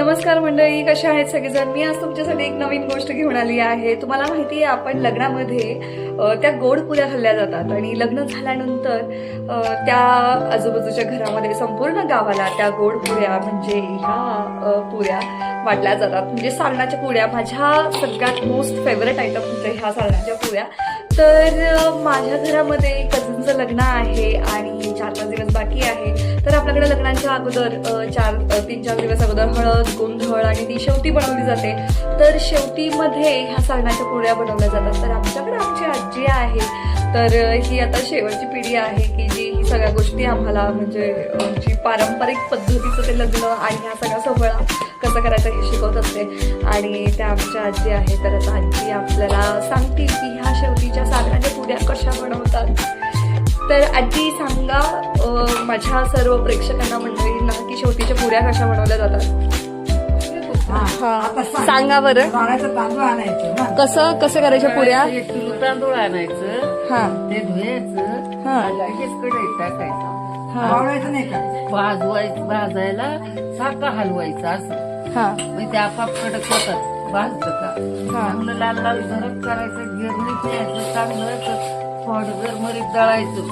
नमस्कार मंडळी, कशा आहेत सगळेजण। मी आज तुमच्यासाठी एक नवीन गोष्ट घेऊन आली आहे। तुम्हाला माहिती आहे आपण लग्नामध्ये त्या गोड पुऱ्या खाल्ल्या जातात आणि लग्न झाल्यानंतर त्या आजूबाजूच्या घरामध्ये संपूर्ण गावाला त्या गोड पुऱ्या म्हणजे ह्या पुऱ्या वाटल्या जातात। म्हणजे सारणाच्या पुऱ्या माझ्या सगळ्यात मोस्ट फेवरेट आयटम म्हणजे ह्या सारणाच्या पुऱ्या। तर माझ्या घरामध्ये कझिनचं लग्न आहे आणि 4-5 दिवस बाकी आहे। तर आपल्याकडे लग्नाच्या अगोदर 3-4 दिवस अगोदर हळद, गोंधळ आणि ती शेवटी बनवली जाते। तर शेवटीमध्ये ह्या सारणाच्या पोळ्या बनवल्या जातात। तर आमच्याकडे आमची आजी आहे, तर ही आता शेवटची पिढी आहे की जी ही सगळ्या गोष्टी आम्हाला म्हणजे जी पारंपरिक पद्धतीचं ते लग्न आणि ह्या सगळ्या सोहळा कसं करायचं हे शिकवत असते आणि त्या आमच्या आजी आहे। तर आता आजी आपल्याला सांगतील की ह्या शेवटीच्या सारणाच्या पुऱ्या कशा बनवतात। तर आजी सांगा माझ्या सर्व प्रेक्षकांना मंडळींना की शेवटीच्या पुऱ्या कशा बनवल्या जातात। सांगा बरं, तांदूळ आणायचं, कसं करायच्या पुऱ्या। 1 किलो तांदूळ आणायचं, ते धुयाचं, लगेच कढईत टाकायचं, वाळवायचं नाही का, भाजायला सारखं हलवायचं असं, म्हणजे ते आपाप कडक होतात। भाजतं का चांगलं लाल लाल झरक करायचं, गिरणीत यायचं चांगलं, थोडं गरमरीत दळायचं,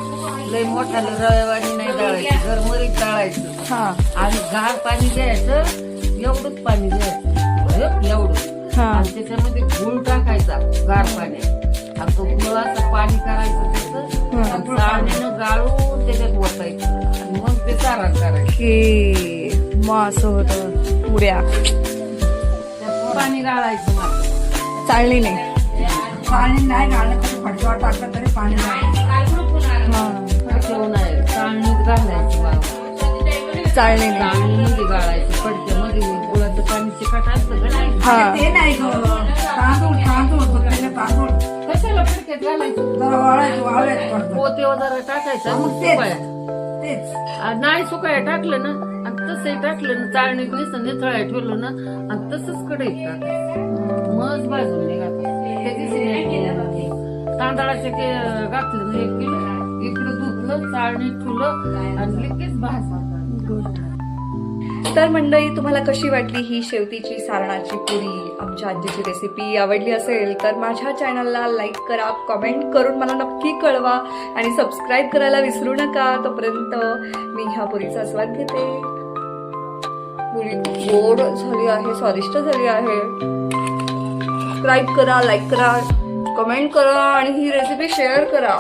लय मोठ्याला रव्यावानी नाही दळायचं, गरमरीत दळायचं आणि गार पाणी द्यायचं, एवढंच पाणी द्यायचं एवढं, आणि त्याच्यामध्ये गुळ टाकायचा गार पाण्यात, आणि तो गुळाचं पाणी करायचं त्याचं, चाळणीनं गाळून त्याच्यात ओतायचं आणि मग ते सारण करायचं। असं होतं पुऱ्या, पाणी गाळायचं मग चाळणीने, पाणी नाही गाळलं तरी फडक्यावर टाकलं तरी पाणी नाही, चाळणीत घालायचं, चाळणीने चाळणीमध्ये गाळायचं, फडक्यामध्ये गुळाचं पाणी चिकट असतं का, ते नाही तांदूळ कशाला फडक्यात घालायचं, जरा वाळायचं पोतेवर जरा टाकायचं, मग तेच नाही सुकाया टाकलं ना आणि तसंही टाकलं ना, चाळणीत नुसतं निथळाय ठेवलं ना आणि तसंच कढईत टाकायचं, मग भाजून निघायचं। तांदळाचे घातलं ना 1 किलो, इकडं धुतलं, चाळणीत ठेवलं आणि लगेच भाजलं। तर मंडळी, तुम्हाला कशी वाटली ही शेवटीची सारणाची पुरी, आमच्या आजीची रेसिपी आवडली असेल तर माझ्या चॅनलला लाईक करा, कमेंट करून मला नक्की कळवा आणि सबस्क्राईब करायला विसरू नका। तोपर्यंत मी ह्या पुरीचा आस्वाद घेते। पुरी गोड झाली आहे, स्वादिष्ट झाली आहे। सबस्क्राईब करा, लाईक करा, कमेंट करा आणि ही रेसिपी शेअर करा।